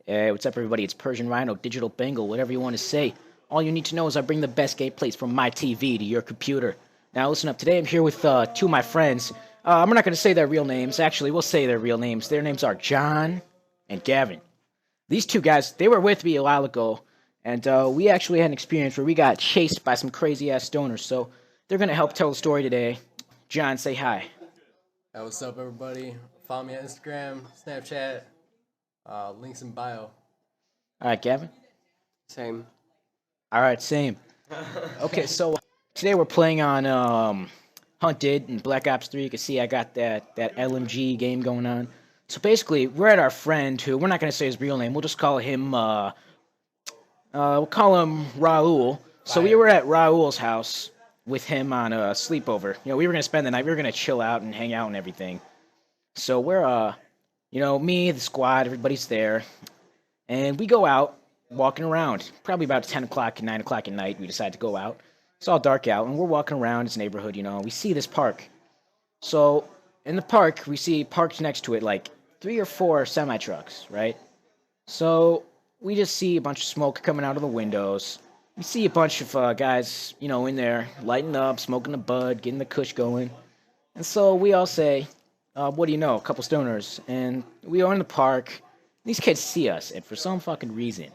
Hey, what's up, everybody? It's Persian Rhino, Digital Bengal, whatever you want to say. All you need to know is I bring the best gameplays from my TV to your computer. Now, listen up. Today I'm here with two of my friends. I'm not going to say their real names. Actually, we'll say their real names. Their names are John and Gavin. These two guys, they were with me a while ago, and we actually had an experience where we got chased by some crazy-ass stoners. So they're going to help tell the story today. John, say hi. Hey, what's up, everybody? Follow me on Instagram, Snapchat, links in bio. All right, Gavin. Same. All right, same. Okay, so today we're playing on Hunted and Black Ops 3. You can see I got that LMG game going on. So basically, we're at our friend who we're not going to say his real name. We'll just call him we'll call him Raul. So we were at Raul's house with him on a sleepover. You know, we were going to spend the night. We were going to chill out and hang out and everything. So we're me, the squad, everybody's there, and we go out walking around. Probably about 10 o'clock, 9 o'clock at night, we decide to go out. It's all dark out, and we're walking around this neighborhood, we see this park. So, in the park, we see parked next to it, like, 3 or 4 semi-trucks, right? So, we just see a bunch of smoke coming out of the windows. We see a bunch of guys, in there, lighting up, smoking a bud, getting the kush going. And so, we all say, what do you know, a couple stoners. And we are in the park. These kids see us, and for some fucking reason,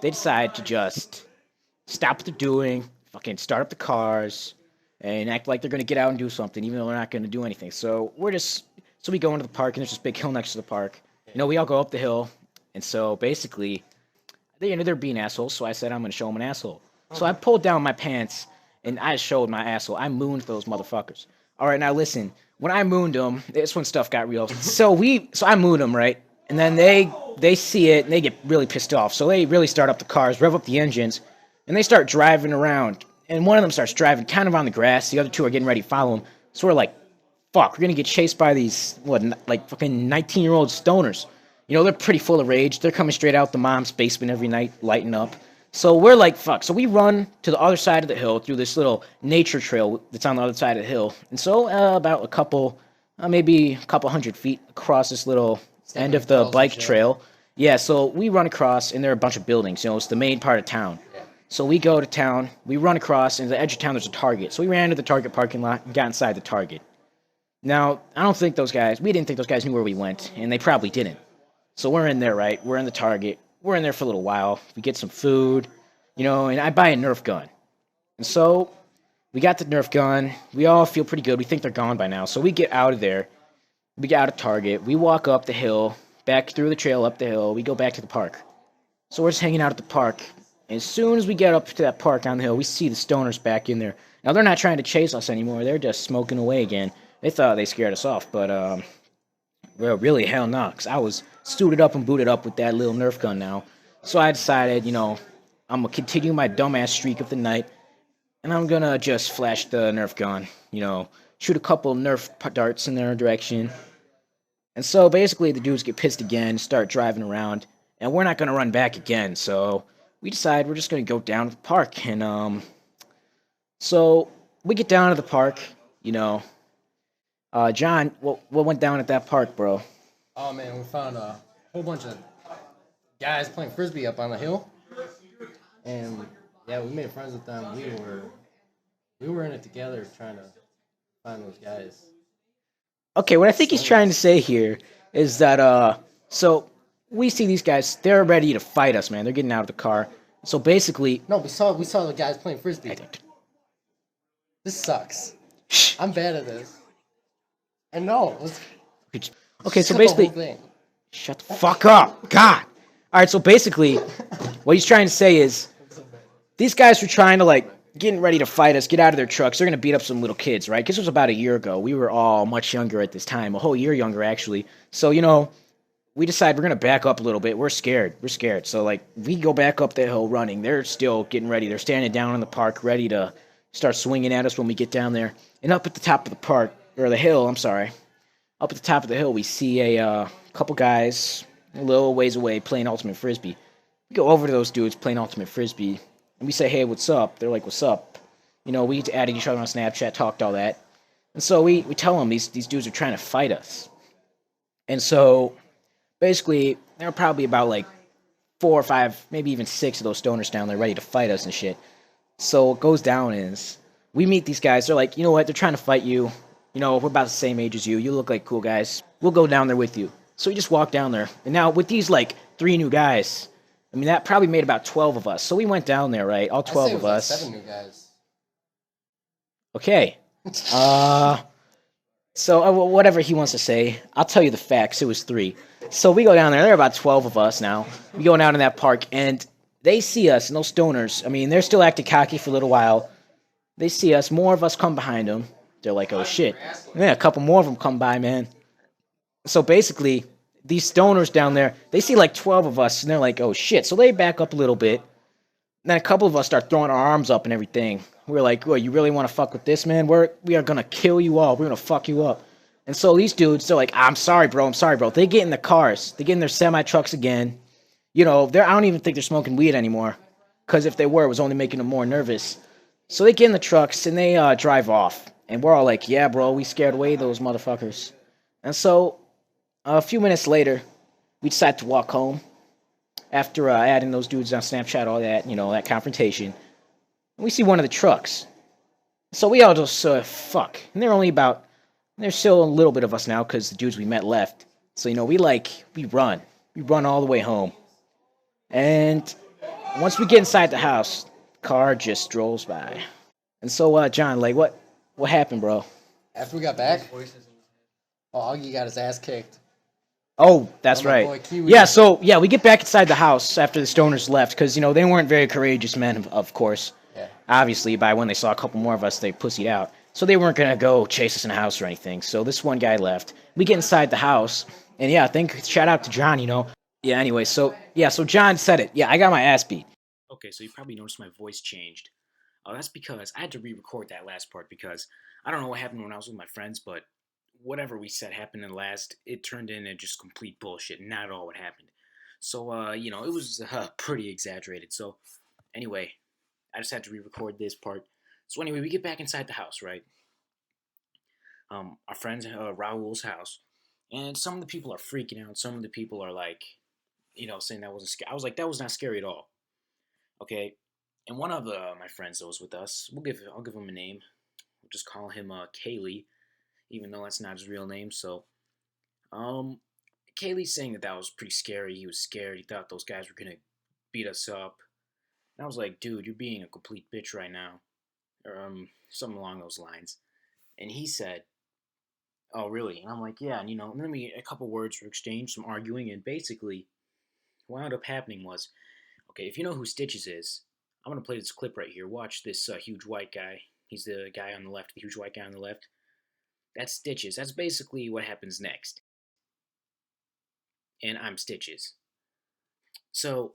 they decide to just stop what they're doing, fucking start up the cars, and act like they're gonna get out and do something, even though they're not gonna do anything. So we go into the park, and there's this big hill next to the park. We all go up the hill, and so basically, they're being assholes. So I said I'm gonna show them an asshole. So I pulled down my pants, and I showed my asshole. I mooned those motherfuckers. All right, now listen. When I mooned them, this when stuff got real. So I mooned them, right? And then they see it and they get really pissed off. So they really start up the cars, rev up the engines, and they start driving around. And one of them starts driving kind of on the grass. The other two are getting ready to follow him. So we're like, fuck, we're going to get chased by these, fucking 19-year-old stoners. They're pretty full of rage. They're coming straight out the mom's basement every night, lighting up. So we're like, fuck. So we run to the other side of the hill through this little nature trail that's on the other side of the hill. And so about maybe a couple 100 feet across this little end of the bike trail. Yeah, so we run across, and there are a bunch of buildings. It's the main part of town. Yeah. So we go to town, we run across, and at the edge of town there's a Target. So we ran to the Target parking lot and got inside the Target. Now, we didn't think those guys knew where we went, and they probably didn't. So we're in there, right? We're in the Target. We're in there for a little while. We get some food, and I buy a Nerf gun. And so we got the Nerf gun. We all feel pretty good. We think they're gone by now. So we get out of there. We get out of Target. We walk up the hill, back through the trail up the hill. We go back to the park. So we're just hanging out at the park. And as soon as we get up to that park on the hill, we see the stoners back in there. Now, they're not trying to chase us anymore. They're just smoking away again. They thought they scared us off, but, well, really, hell no, because I was suited up and booted up with that little Nerf gun now. So I decided, I'm going to continue my dumbass streak of the night, and I'm going to just flash the Nerf gun, shoot a couple Nerf darts in their direction. And so basically the dudes get pissed again, start driving around, and we're not going to run back again. So we decide we're just going to go down to the park. And so we get down to the park, John, what went down at that park, bro? Oh man, we found a whole bunch of guys playing frisbee up on the hill, and yeah, we made friends with them. We were in it together, trying to find those guys. Okay, what I think he's trying to say here is that, so we see these guys, they're ready to fight us, man. They're getting out of the car. So basically... No, we saw the guys playing frisbee. This sucks. I'm bad at this. And no, okay, so basically... Shut the fuck up! God! Alright, so basically, what he's trying to say is, these guys were trying to, getting ready to fight us, get out of their trucks. They're going to beat up some little kids, right? Because this was about a year ago. We were all much younger at this time, a whole year younger, actually. So, we decide we're going to back up a little bit. We're scared. So, we go back up the hill running. They're still getting ready. They're standing down in the park, ready to start swinging at us when we get down there. And up at the top of the park, or the hill, I'm sorry. Up at the top of the hill, we see a couple guys a little ways away playing Ultimate Frisbee. We go over to those dudes playing Ultimate Frisbee. And we say, hey, what's up? They're like, what's up? We added each other on Snapchat, talked all that. And so we tell them these dudes are trying to fight us. And so, basically, they're probably about, 4 or 5, maybe even 6 of those stoners down there ready to fight us and shit. So what goes down is we meet these guys. They're like, you know what? They're trying to fight you. You know, we're about the same age as you. You look like cool guys. We'll go down there with you. So we just walk down there. And now with these like 3 new guys, I mean that probably made about 12 of us. So we went down there, right? All 12 of us. Like 7 new guys. Okay. So whatever he wants to say, I'll tell you the facts. It was 3. So we go down there. There are about 12 of us now. We go down in that park, and they see us, and those stoners, I mean, they're still acting cocky for a little while. They see us. More of us come behind them. They're like, oh, shit. And then a couple more of them come by, man. So basically, these stoners down there, they see like 12 of us, and they're like, oh, shit. So they back up a little bit. And then a couple of us start throwing our arms up and everything. We're like, well, you really want to fuck with this, man? We are going to kill you all. We're going to fuck you up. And so these dudes, they're like, I'm sorry, bro. They get in the cars. They get in their semi-trucks again. You know, I don't even think they're smoking weed anymore. Because if they were, it was only making them more nervous. So they get in the trucks, and they drive off. And we're all like, yeah, bro, we scared away those motherfuckers. And so a few minutes later, we decide to walk home. After adding those dudes on Snapchat, all that, you know, that confrontation. And we see one of the trucks. So we all just, fuck. And there's still a little bit of us now because the dudes we met left. So, you know, we run. We run all the way home. And once we get inside the house, the car just strolls by. And so, John, like, what happened, bro? After we got back, Augie got his ass kicked. Oh, that's right. Yeah, we get back inside the house after the stoners left because, you know, they weren't very courageous men, of course. Yeah. Obviously, by when they saw a couple more of us, they pussied out. So they weren't going to go chase us in the house or anything. So this one guy left. We get inside the house, and yeah, shout out to John, you know. Yeah, anyway, so John said it. Yeah, I got my ass beat. Okay, so you probably noticed my voice changed. That's because I had to re-record that last part because I don't know what happened when I was with my friends, but whatever we said happened in the last, it turned into just complete bullshit, not at all what happened. So, you know, it was pretty exaggerated. So, anyway, I just had to re-record this part. So anyway, we get back inside the house, right? Our friend's Raul's house, and some of the people are freaking out. Some of the people are like, you know, saying that wasn't scary. I was like, that was not scary at all. Okay, and one of my friends that was with us, I'll give him a name. We'll just call him Kaylee, even though that's not his real name. So, Kaylee's saying that was pretty scary. He was scared. He thought those guys were gonna beat us up. And I was like, dude, you're being a complete bitch right now. Or something along those lines. And he said, oh, really? And I'm like, yeah. And, you know, and then a couple words were exchanged, some arguing, and basically what wound up happening was, okay, if you know who Stitches is, I'm going to play this clip right here. Watch this huge white guy. He's the guy on the left, the huge white guy on the left. That's Stitches. That's basically what happens next. And I'm Stitches. So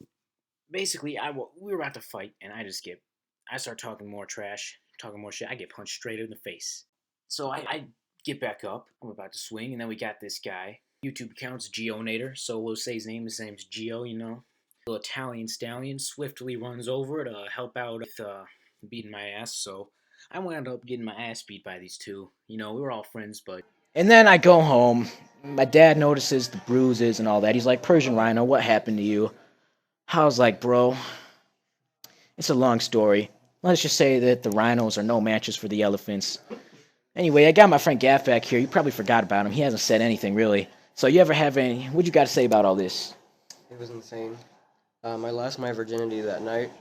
basically, we were about to fight, and I start talking more trash, talking more shit. I get punched straight in the face. So I get back up. I'm about to swing, and then we got this guy. YouTube account's Geonator, so we'll say his name. His name's Geo, you know. The Italian stallion swiftly runs over to help out with beating my ass. So I wound up getting my ass beat by these two. You know, we were all friends, but... And then I go home. My dad notices the bruises and all that. He's like, Persian Rhino, what happened to you? I was like, bro, it's a long story. Let's just say that the rhinos are no matches for the elephants. Anyway, I got my friend Gaff back here. You probably forgot about him. He hasn't said anything, really. So you ever have what you got to say about all this? It was insane. I lost my virginity that night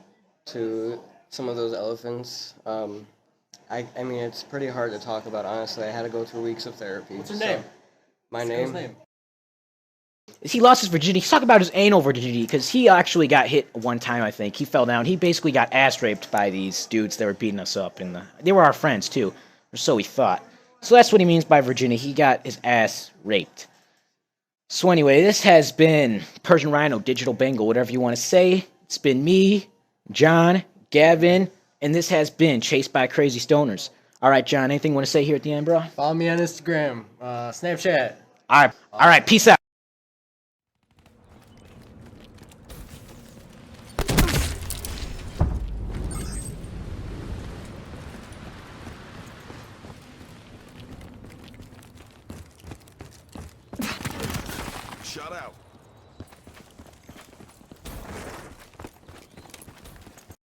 to some of those elephants. I mean, it's pretty hard to talk about, honestly. I had to go through weeks of therapy. What's your name? My name? He lost his virginity. He's talking about his anal virginity because he actually got hit one time, I think. He fell down. He basically got ass raped by these dudes that were beating us up. They were our friends, too. Or so he thought. So that's what he means by virginity. He got his ass raped. So anyway, this has been Persian Rhino, Digital Bengal, whatever you want to say. It's been me, John, Gavin, and this has been Chased by Crazy Stoners. All right, John, anything you want to say here at the end, bro? Follow me on Instagram, Snapchat. All right, peace out.